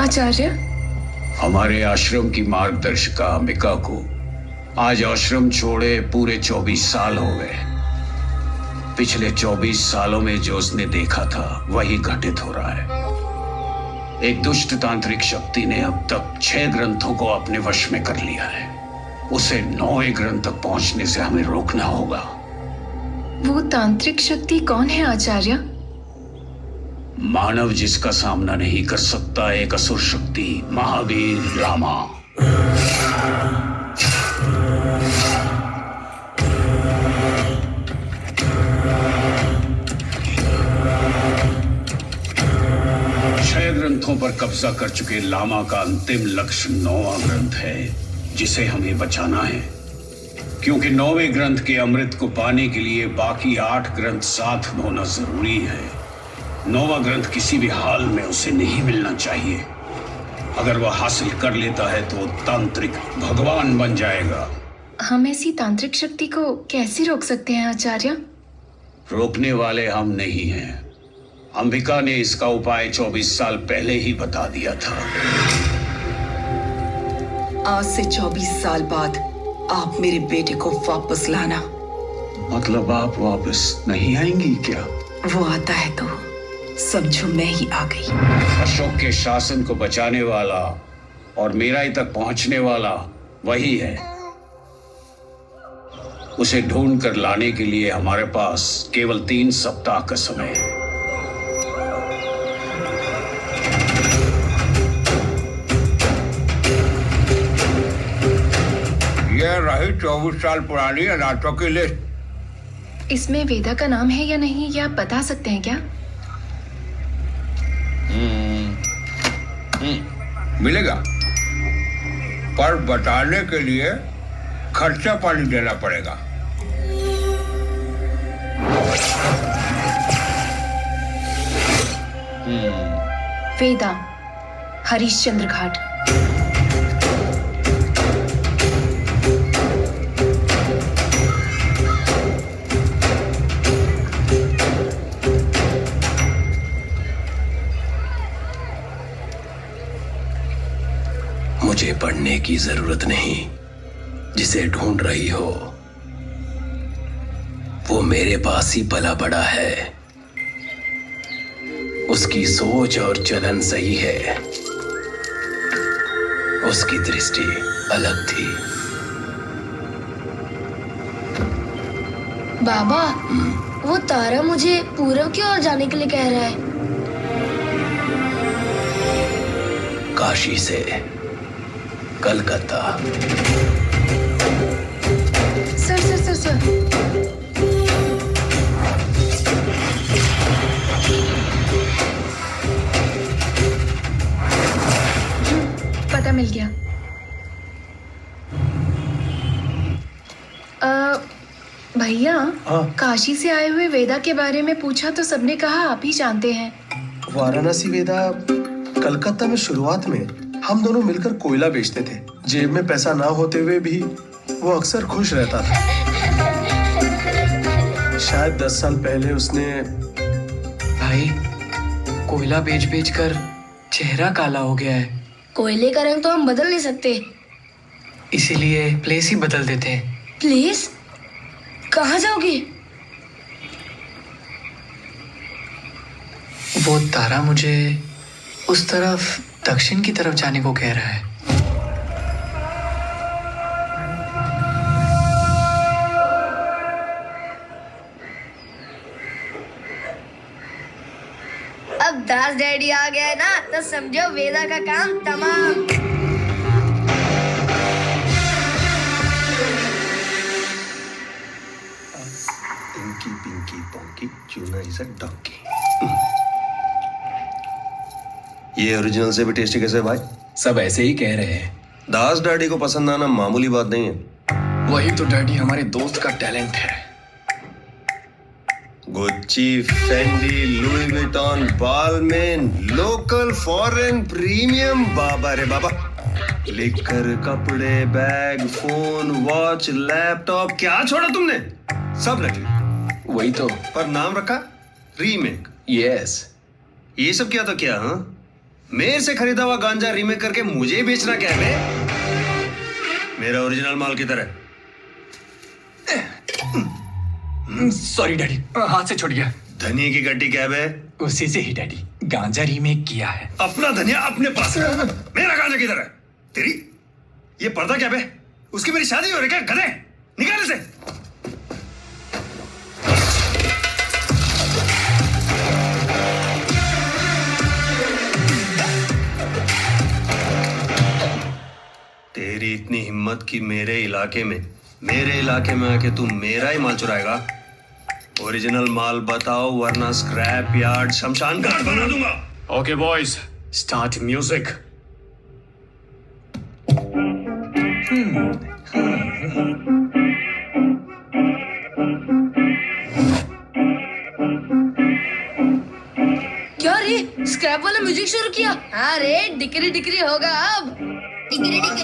आचार्य, हमारे आश्रम की मार्गदर्शिका अंबिका को आज आश्रम छोड़े पूरे 24 साल हो गए। पिछले 24 सालों में जो उसने देखा था वही घटित हो रहा है। एक दुष्ट तांत्रिक शक्ति ने अब तक 6 ग्रंथों को अपने वश में कर लिया है। उसे 9वें ग्रंथ तक पहुंचने से हमें रोकना होगा। वो तांत्रिक शक्ति कौन है आचार्य? मानव जिसका सामना नहीं कर सकता एक असुर शक्ति, महावीर लामा। ग्रंथों पर कब्जा कर चुके लामा का अंतिम लक्ष्य 9वां ग्रंथ है जिसे हमें बचाना है, क्योंकि 9वें ग्रंथ के अमृत को पाने के लिए बाकी 8 ग्रंथ साथ होना जरूरी है। 9वां ग्रंथ किसी भी हाल में उसे नहीं मिलना चाहिए। अगर वह हासिल कर लेता है तो तांत्रिक भगवान बन जाएगा। हम ऐसी तांत्रिक शक्ति को कैसे रोक सकते हैं आचार्य? रोकने वाले हम नहीं हैं। अंबिका ने इसका उपाय 24 साल पहले ही बता दिया था। आज से 24 साल बाद आप मेरे बेटे को वापस लाना। मतलब आप वापस नहीं आएंगी क्या? वो आता है तो समझो मैं ही आ गई। अशोक के शासन को बचाने वाला और मेराई तक पहुंचने वाला वही है। उसे ढूंढ कर लाने के लिए हमारे पास केवल 3 सप्ताह का समय है। यह रही 24 साल पुरानी अनाथों की लिस्ट। इसमें वेदा का नाम है या नहीं, ये आप बता सकते हैं क्या? मिलेगा, पर बताने के लिए खर्चा पानी देना पड़ेगा। वेदा, हरिश्चंद्र घाट। मुझे पढ़ने की जरूरत नहीं। जिसे ढूंढ रही हो वो मेरे पास ही पला बड़ा है। उसकी सोच और चलन सही है। उसकी दृष्टि अलग थी। बाबा, वो तारा मुझे पूरब की ओर जाने के लिए कह रहा है। काशी से Calcutta. Sir sir sir sir, पता मिल गया। भैया, काशी से आए हुए वेदा के बारे में पूछा तो सबने कहा आप ही जानते हैं। वाराणसी वेदा कलकत्ता में शुरुआत में हम दोनों मिलकर कोयला बेचते थे। जेब में पैसा ना होते हुए भी वो अक्सर खुश रहता था। शायद 10 साल पहले उसने भाई, कोयला बेच बेच कर चेहरा काला हो गया है। कोयले का रंग तो हम बदल नहीं सकते, इसीलिए प्लेस ही बदल देते हैं। प्लीज, कहाँ जाओगे? वो तारा मुझे उस तरफ, दक्षिण की तरफ जाने को कह रहा है। अब दास डैडी आ गया है ना, तो समझो वेदा का काम तमाम। इंकी पिंकी पोंकी चूना इज अ डंकी। ये ओरिजिनल से भी टेस्टी कैसे भाई? सब ऐसे ही कह रहे हैं। दास डैडी को पसंद आना मामूली बात नहीं है। वही तो डैडी हमारे दोस्त का टैलेंट है। Gucci, Fendi, Louis Vuitton, Balmain, local, foreign, premium, बाबा रे बाबा। लिकर, कपड़े, बैग, फोन, वॉच, लैपटॉप, क्या छोड़ा तुमने? सब नकली। वही तो। पर नाम रखा रीमेक। यस। ये सब क्या तो क्या? हाँ, मेरे से खरीदा हुआ गांजा रीमेक करके मुझे ही बेचना क्या है बे? मेरा ओरिजिनल माल किधर है? सॉरी डैडी, हाथ से छूट गया। धनिया की गड्डी क्या है बे? उसी से ही डैडी, गांजा रीमेक किया है। अपना धनिया अपने पास है। मेरा गांजा किधर है? तेरी ये पर्दा क्या बे? उसकी मेरी शादी हो रही क्या? गधे, निकाल इसे। तेरी इतनी हिम्मत कि मेरे इलाके में आके तू मेरा ही माल चुराएगा? ओरिजिनल माल बताओ वरना स्क्रैप यार्ड शमशान घाट बना दूंगा। Okay boys, start music. क्या रे, स्क्रैप वाला म्यूजिक शुरू किया? हाँ रे, डिकरी डिकरी होगा अब। Decree decree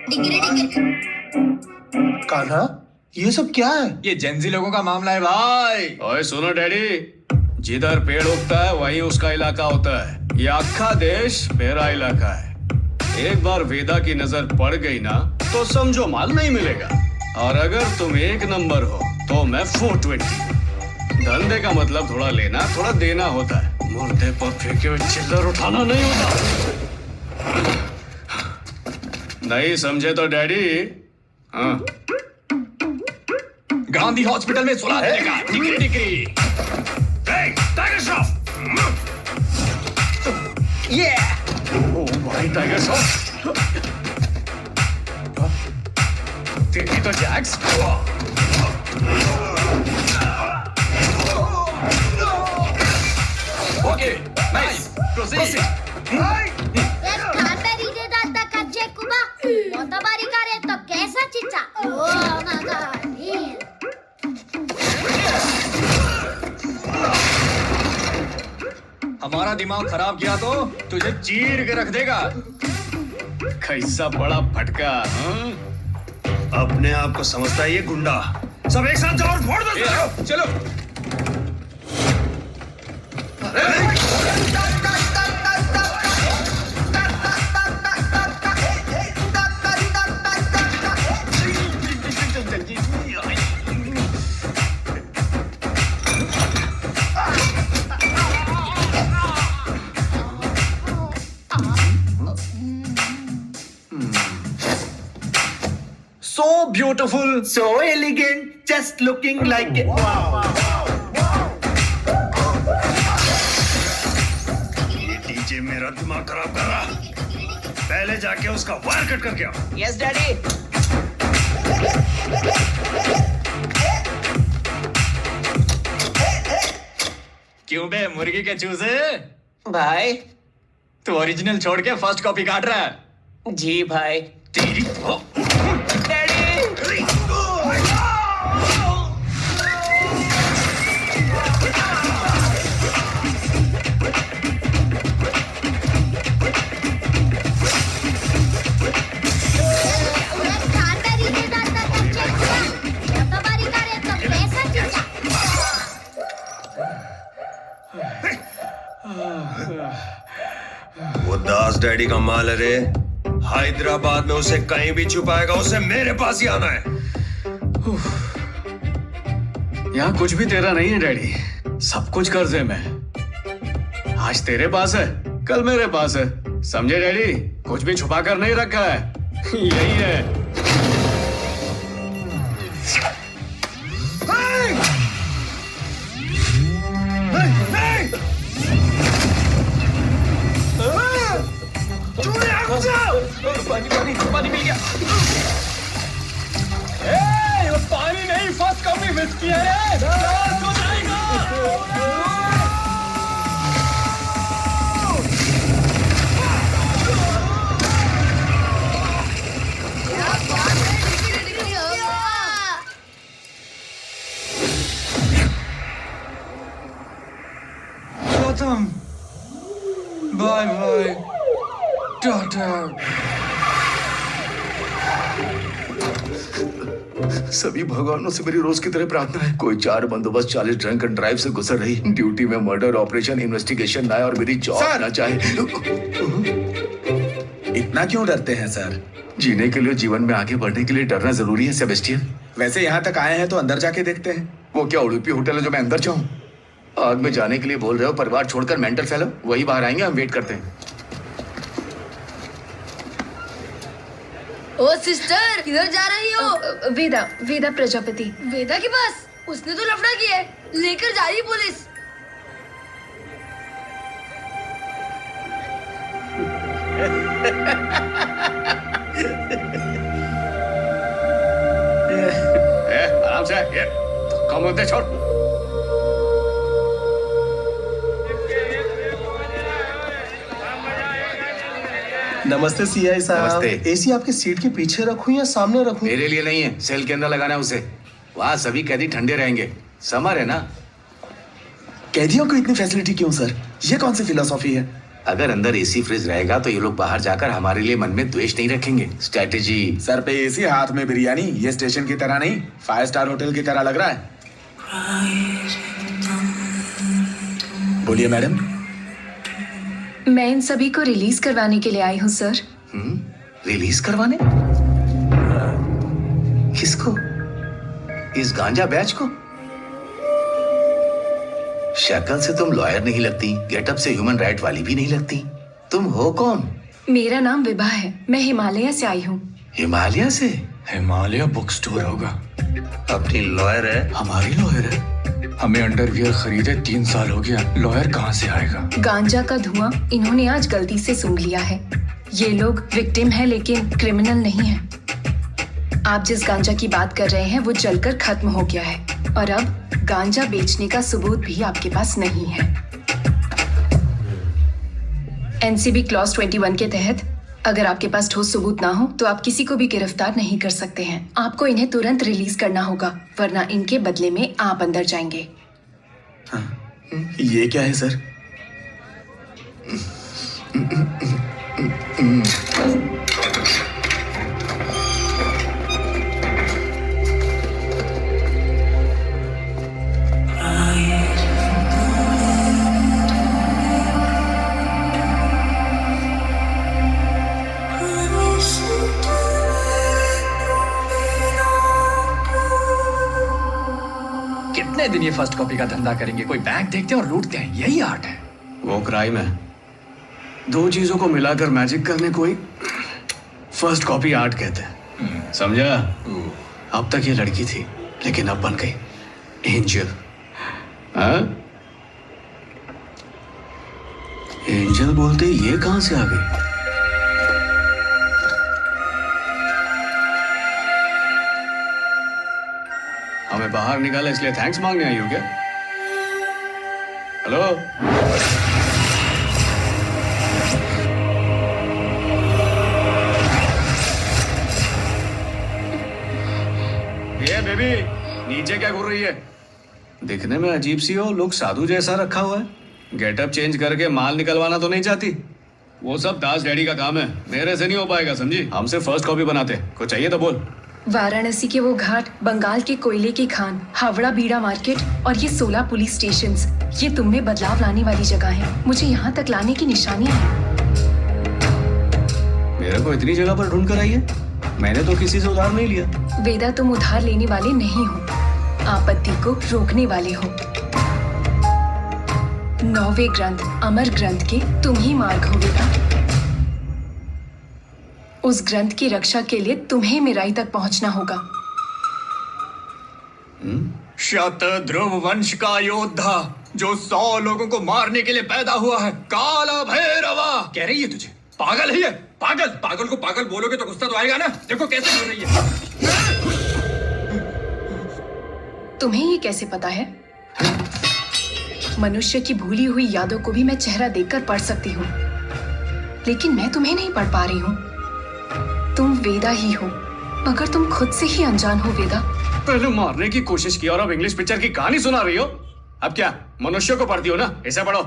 decree decree. Kanha, ये सब क्या है? ये जेंजी लोगों का मामला है भाई। ओए सुनो डैडी, जिधर पेड़ उगता है वहीं उसका इलाका होता है। ये अक्खा देश मेरा इलाका है। एक बार वेदा की नजर पड़ गई ना तो समझो माल नहीं मिलेगा। और अगर तुम एक नंबर हो तो मैं 420। धंधे का मतलब थोड़ा लेना थोड़ा देना होता है। मुर्दे पर फेंके हुए चिल्लर उठाना नहीं होता। नहीं समझे तो डैडी? हाँ, गांधी हॉस्पिटल में सुला देने का। Degree degree. टाइगर श्रॉफ। ओ भाई टाइगर श्रॉफ। तेरी तो जैक्स। Okay, nice, proceed. हमारा दिमाग खराब किया तो तुझे चीर के रख देगा। कैसा बड़ा फटका। हाँ? अपने आप को समझता है ये गुंडा। सब एक साथ जाओ और फोड़ दो। चलो। So beautiful, so elegant, just looking like it. ये डीजे मेरा दिमाग खराब कर रहा। पहले जाके उसका वायर कट करके आओ। Yes, Daddy. क्यों बे मुर्गी के चूजे? भाई। तू ओरिजिनल छोड़ के फर्स्ट कॉपी काट रहा है। जी भाई। तेरी वो दास डैडी का माल है रे। हैदराबाद में उसे कहीं भी छुपाएगा, उसे मेरे पास ही आना है। यहाँ कुछ भी तेरा नहीं है डैडी, सब कुछ कर्जे में। आज तेरे पास है, कल मेरे पास है। समझे डैडी? कुछ भी छुपा कर नहीं रखा है। यही है। पानी मिल गया। ये पानी नहीं, फर्स्ट कॉपी विस्की है रे। हो जाएगा। खत्म। Bye bye, tata. सभी भगवानों से मेरी रोज की तरह प्रार्थना है। कोई 4 बंदोबस्त 40 ड्रंक एंड ड्राइव से गुजर रही, ड्यूटी में मर्डर ऑपरेशन इन्वेस्टिगेशन ना आए और मेरी जॉब ना चाहे। इतना क्यों डरते हैं सर? जीने के लिए, जीवन में आगे बढ़ने के लिए डरना जरूरी है सेबेस्टियन। वैसे यहाँ तक आए हैं तो अंदर जाके देखते हैं। वो क्या उड़ूपी होटल है जो मैं अंदर जाऊं? आग में जाने के लिए बोल रहे हो? परिवार छोड़कर मेंटल फेलो वही बाहर आएंगे, हम वेट करते हैं। ओ सिस्टर, किधर जा रही हो? वेदा, वेदा प्रजापति। वेदा के पास? उसने तो लफड़ा किया है, लेकर जा रही पुलिस। आराम से, ये कम होते छोड़। नमस्ते सीआई साहब। नमस्ते। एसी आपकी सीट के पीछे रखूं या सामने रखूं? मेरे लिए नहीं है, सेल के अंदर लगाना है उसे। वहाँ सभी कैदी ठंडे रहेंगे। समर है ना? कैदियों को इतनी फैसिलिटी क्यों सर? ये कौन सी फिलोसॉफी है? अगर अंदर एसी फ्रिज रहेगा तो ये लोग बाहर जाकर हमारे लिए मन में द्वेष नहीं रखेंगे। स्ट्रेटेजी। सर पे एसी, हाथ में बिरयानी। ये स्टेशन की तरह नहीं, 5 स्टार होटल की तरह लग रहा है। बोलिए मैडम। मैं इन सभी को रिलीज करवाने के लिए आई हूँ सर। रिलीज करवाने? किसको? इस गांजा बैच को? शक्ल से तुम लॉयर नहीं लगती, गेटअप से ह्यूमन राइट वाली भी नहीं लगती। तुम हो कौन? मेरा नाम विभा है, मैं हिमालय से आई हूँ। हिमालय से? हिमालय बुक स्टोर होगा। अपनी लॉयर है? हमारी लॉयर है। हमें अंडरवियर खरीदे 3 साल हो गया, लॉयर कहाँ से आएगा? गांजा का धुआं इन्होंने आज गलती से सूंघ लिया है। ये लोग विक्टिम है लेकिन क्रिमिनल नहीं है। आप जिस गांजा की बात कर रहे हैं वो जलकर खत्म हो गया है और अब गांजा बेचने का सबूत भी आपके पास नहीं है। एनसीबी क्लॉज 21 के तहत अगर आपके पास ठोस सबूत ना हो तो आप किसी को भी गिरफ्तार नहीं कर सकते हैं। आपको इन्हें तुरंत रिलीज करना होगा वरना इनके बदले में आप अंदर जाएंगे। ये क्या है सर? कितने दिन ये फर्स्ट कॉपी का धंधा करेंगे? कोई बैंक देखते हैं और लूटते हैं, यही आर्ट है। वो क्राइम है। 2 चीजों को मिलाकर मैजिक करने को ही फर्स्ट कॉपी आर्ट कहते हैं। समझा? अब तक ये लड़की थी लेकिन अब बन गई एंजल। हाँ? एंजल बोलते ये कहां से आ गई? हमें बाहर निकाला इसलिए थैंक्स मांगने आई हो क्या? हेलो? ये बेबी नीचे क्या घूर रही है? दिखने में अजीब सी हो, लोग साधु जैसा रखा हुआ है। गेटअप चेंज करके माल निकलवाना तो नहीं चाहती? वो सब दास डैडी का काम है, मेरे से नहीं हो पाएगा, समझी? हमसे फर्स्ट कॉपी बनाते। कुछ चाहिए तो बोल। वाराणसी के वो घाट, बंगाल के कोयले की खान, हावड़ा बीड़ा मार्केट और ये 16 पुलिस स्टेशंस, ये तुम में बदलाव लाने वाली जगह है। मुझे यहाँ तक लाने की निशानियाँ हैं। मेरे को इतनी जगह पर ढूंढ कर आई है? मैंने तो किसी से उधार नहीं लिया। वेदा, तुम उधार लेने वाले नहीं हो, आपत्ति को रोकने वाले हो। 9वें ग्रंथ, अमर ग्रंथ के तुम ही मार्ग हो वेदा। उस ग्रंथ की रक्षा के लिए तुम्हें मेराई तक पहुंचना होगा। शतध्रुव वंश का योद्धा जो 100 लोगों को मारने के लिए पैदा हुआ है, काला भैरवा। कह रही है तुझे पागल है ये? पागल? पागल को पागल बोलोगे तो गुस्सा तो आएगा ना? देखो कैसे बोल रही है। तुम्हें ये कैसे पता है? मनुष्य की भूली हुई यादों को भी मैं चेहरा देखकर पढ़ सकती हूँ, लेकिन मैं तुम्हें नहीं पढ़ पा रही हूँ। तुम वेदा ही हो, मगर तुम खुद से ही अनजान हो वेदा। पहले मारने की कोशिश की और अब इंग्लिश पिक्चर की कहानी सुना रही हो। अब क्या मनुष्य को पढ़ती हो ना? इसे पढ़ो।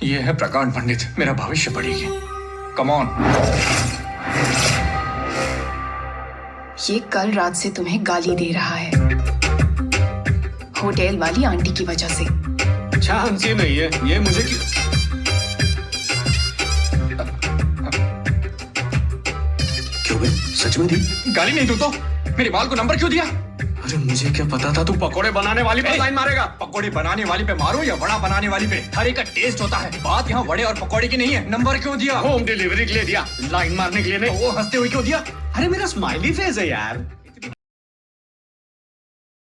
ये है प्रकांड पंडित, मेरा भविष्य पढ़ेगी। Come on. ये कल रात से तुम्हें गाली दे रहा है, होटल वाली आंटी की वजह से। चांस ही नहीं है, ये मुझे क्यों? क्यों बे? सच में दी? गाली नहीं दूं तो मेरे बाल को नंबर क्यों दिया? अरे मुझे क्या पता था तू पकोड़े बनाने वाली पे लाइन मारेगा। पकोड़े बनाने वाली पे मारो या वड़ा बनाने वाली पे, हर एक का टेस्ट होता है। बात यहाँ वड़े और पकोड़े की नहीं है। नंबर क्यों दिया? होम डिलीवरी के लिए दिया, लाइन मारने के लिए नहीं। वो हंसते हुए क्यों दिया? अरे मेरा स्माइली फेस है यार।